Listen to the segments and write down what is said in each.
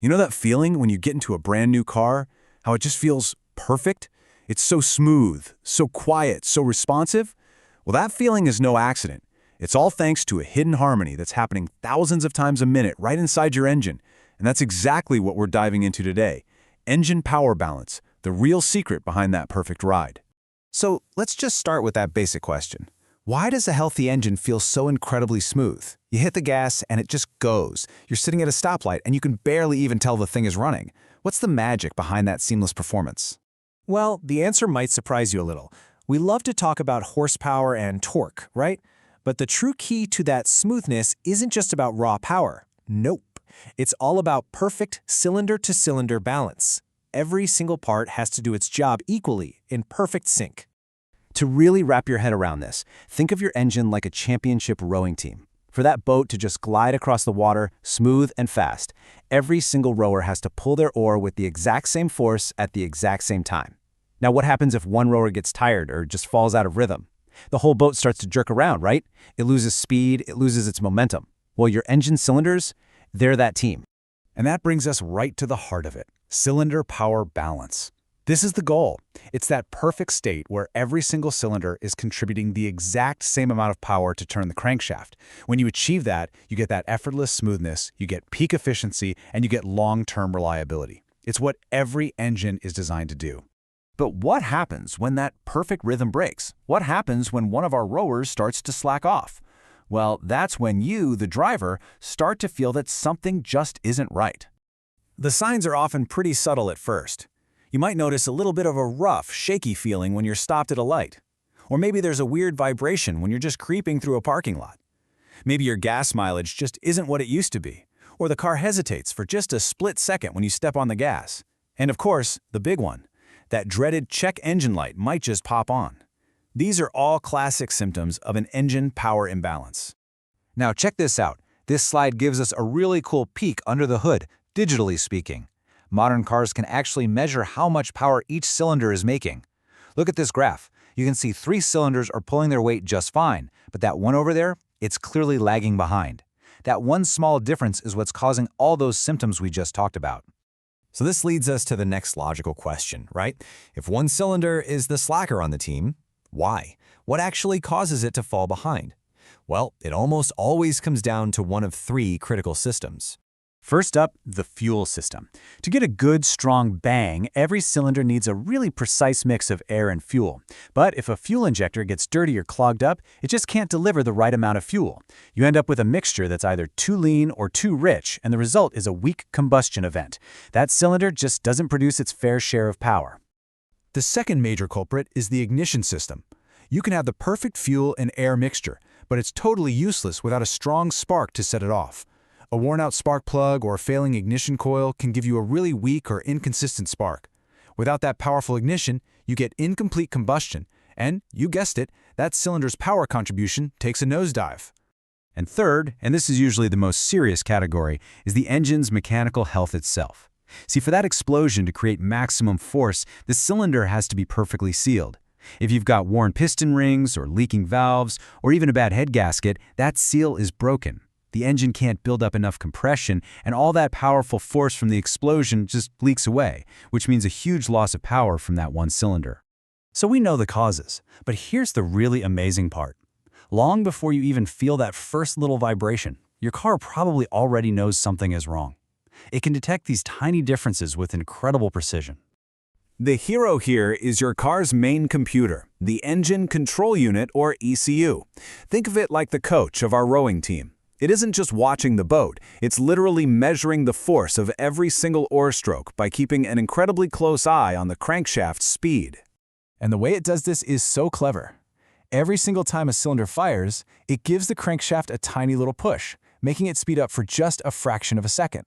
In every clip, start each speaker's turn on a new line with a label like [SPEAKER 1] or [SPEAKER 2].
[SPEAKER 1] You know that feeling when you get into a brand new car? How it just feels perfect? It's so smooth, so quiet, so responsive? Well, that feeling is no accident. It's all thanks to a hidden harmony that's happening thousands of times a minute right inside your engine. And that's exactly what we're diving into today. Engine power balance, the real secret behind that perfect ride.
[SPEAKER 2] So let's just start with that basic question. Why does a healthy engine feel so incredibly smooth? You hit the gas and it just goes. You're sitting at a stoplight and you can barely even tell the thing is running. What's the magic behind that seamless performance?
[SPEAKER 3] Well, the answer might surprise you a little. We love to talk about horsepower and torque, right? But the true key to that smoothness isn't just about raw power. Nope. It's all about perfect cylinder-to-cylinder balance. Every single part has to do its job equally, in perfect sync.
[SPEAKER 2] To really wrap your head around this, think of your engine like a championship rowing team. For that boat to just glide across the water, smooth and fast, every single rower has to pull their oar with the exact same force at the exact same time. Now, what happens if one rower gets tired or just falls out of rhythm? The whole boat starts to jerk around, right? It loses speed, it loses its momentum. Well, your engine cylinders, they're that team.
[SPEAKER 1] And that brings us right to the heart of it, cylinder power balance. This is the goal. It's that perfect state where every single cylinder is contributing the exact same amount of power to turn the crankshaft. When you achieve that, you get that effortless smoothness, you get peak efficiency, and you get long-term reliability. It's what every engine is designed to do.
[SPEAKER 2] But what happens when that perfect rhythm breaks? What happens when one of our rowers starts to slack off? Well, that's when you, the driver, start to feel that something just isn't right.
[SPEAKER 3] The signs are often pretty subtle at first. You might notice a little bit of a rough, shaky feeling when you're stopped at a light. Or maybe there's a weird vibration when you're just creeping through a parking lot. Maybe your gas mileage just isn't what it used to be. Or the car hesitates for just a split second when you step on the gas. And of course, the big one. That dreaded check engine light might just pop on. These are all classic symptoms of an engine power imbalance.
[SPEAKER 2] Now check this out. This slide gives us a really cool peek under the hood, digitally speaking. Modern cars can actually measure how much power each cylinder is making. Look at this graph. You can see 3 cylinders are pulling their weight just fine, but that one over there, it's clearly lagging behind. That one small difference is what's causing all those symptoms we just talked about.
[SPEAKER 3] So this leads us to the next logical question, right? If one cylinder is the slacker on the team, why? What actually causes it to fall behind? Well, it almost always comes down to one of 3 critical systems.
[SPEAKER 1] First up, the fuel system. To get a good, strong bang, every cylinder needs a really precise mix of air and fuel. But if a fuel injector gets dirty or clogged up, it just can't deliver the right amount of fuel. You end up with a mixture that's either too lean or too rich, and the result is a weak combustion event. That cylinder just doesn't produce its fair share of power. The second major culprit is the ignition system. You can have the perfect fuel and air mixture, but it's totally useless without a strong spark to set it off. A worn-out spark plug or failing ignition coil can give you a really weak or inconsistent spark. Without that powerful ignition, you get incomplete combustion, and, you guessed it, that cylinder's power contribution takes a nosedive. And third, and this is usually the most serious category, is the engine's mechanical health itself. See, for that explosion to create maximum force, the cylinder has to be perfectly sealed. If you've got worn piston rings or leaking valves, or even a bad head gasket, that seal is broken. The engine can't build up enough compression, and all that powerful force from the explosion just leaks away, which means a huge loss of power from that one cylinder. So we know the causes, but here's the really amazing part. Long before you even feel that first little vibration, your car probably already knows something is wrong. It can detect these tiny differences with incredible precision. The hero here is your car's main computer, the Engine Control Unit or ECU. Think of it like the coach of our rowing team. It isn't just watching the boat, it's literally measuring the force of every single oar stroke by keeping an incredibly close eye on the crankshaft's speed. And the way it does this is so clever. Every single time a cylinder fires, it gives the crankshaft a tiny little push, making it speed up for just a fraction of a second.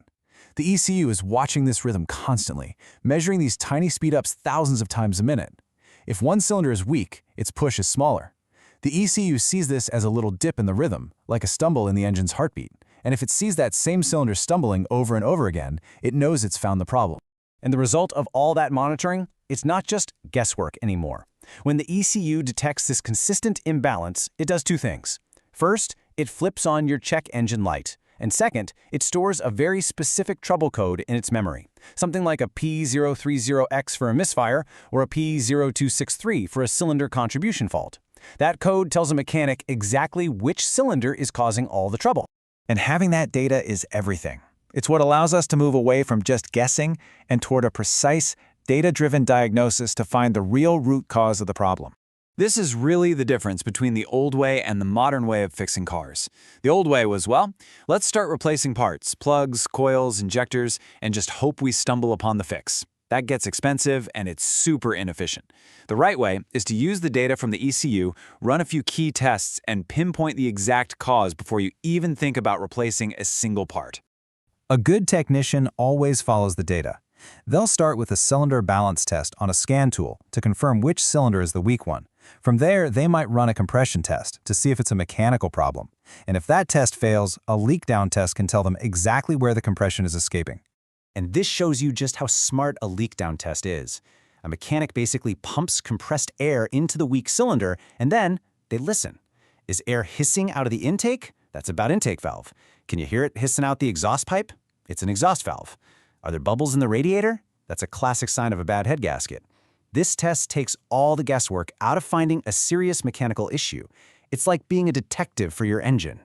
[SPEAKER 1] The ECU is watching this rhythm constantly, measuring these tiny speed-ups thousands of times a minute. If one cylinder is weak, its push is smaller. The ECU sees this as a little dip in the rhythm, like a stumble in the engine's heartbeat. And if it sees that same cylinder stumbling over and over again, it knows it's found the problem. And the result of all that monitoring? It's not just guesswork anymore. When the ECU detects this consistent imbalance, it does 2 things. First, it flips on your check engine light.
[SPEAKER 2] And second, it stores a very specific trouble code in its memory, something like a P030X for a misfire or a P0263 for a cylinder contribution fault. That code tells a mechanic exactly which cylinder is causing all the trouble.
[SPEAKER 3] And having that data is everything. It's what allows us to move away from just guessing and toward a precise, data-driven diagnosis to find the real root cause of the problem. This is really the difference between the old way and the modern way of fixing cars. The old way was, well, let's start replacing parts, plugs, coils, injectors, and just hope we stumble upon the fix. That gets expensive and it's super inefficient. The right way is to use the data from the ECU, run a few key tests, and pinpoint the exact cause before you even think about replacing a single part.
[SPEAKER 2] A good technician always follows the data. They'll start with a cylinder balance test on a scan tool to confirm which cylinder is the weak one. From there, they might run a compression test to see if it's a mechanical problem. And if that test fails, a leak down test can tell them exactly where the compression is escaping. And this shows you just how smart a leak down test is. A mechanic basically pumps compressed air into the weak cylinder, and then they listen. Is air hissing out of the intake? That's a bad intake valve. Can you hear it hissing out the exhaust pipe? It's an exhaust valve. Are there bubbles in the radiator? That's a classic sign of a bad head gasket. This test takes all the guesswork out of finding a serious mechanical issue. It's like being a detective for your engine.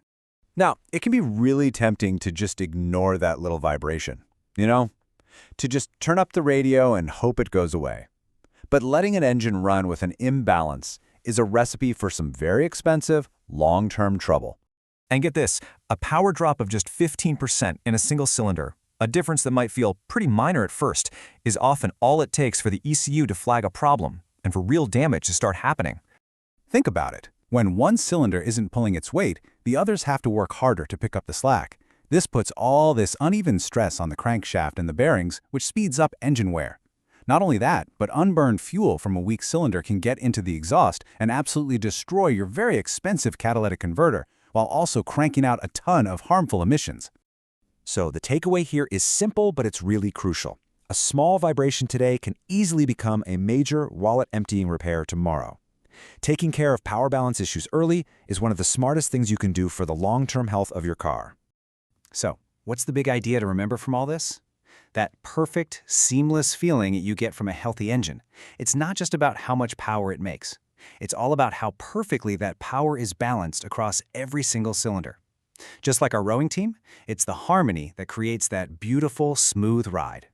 [SPEAKER 3] Now, it can be really tempting to just ignore that little vibration. To just turn up the radio and hope it goes away. But letting an engine run with an imbalance is a recipe for some very expensive, long-term trouble.
[SPEAKER 2] And get this, a power drop of just 15% in a single cylinder, a difference that might feel pretty minor at first, is often all it takes for the ECU to flag a problem and for real damage to start happening.
[SPEAKER 3] Think about it. When one cylinder isn't pulling its weight, the others have to work harder to pick up the slack. This puts all this uneven stress on the crankshaft and the bearings, which speeds up engine wear. Not only that, but unburned fuel from a weak cylinder can get into the exhaust and absolutely destroy your very expensive catalytic converter, while also cranking out a ton of harmful emissions.
[SPEAKER 2] So the takeaway here is simple, but it's really crucial. A small vibration today can easily become a major wallet-emptying repair tomorrow. Taking care of power balance issues early is one of the smartest things you can do for the long-term health of your car. So, what's the big idea to remember from all this? That perfect, seamless feeling you get from a healthy engine. It's not just about how much power it makes. It's all about how perfectly that power is balanced across every single cylinder. Just like our rowing team, it's the harmony that creates that beautiful, smooth ride.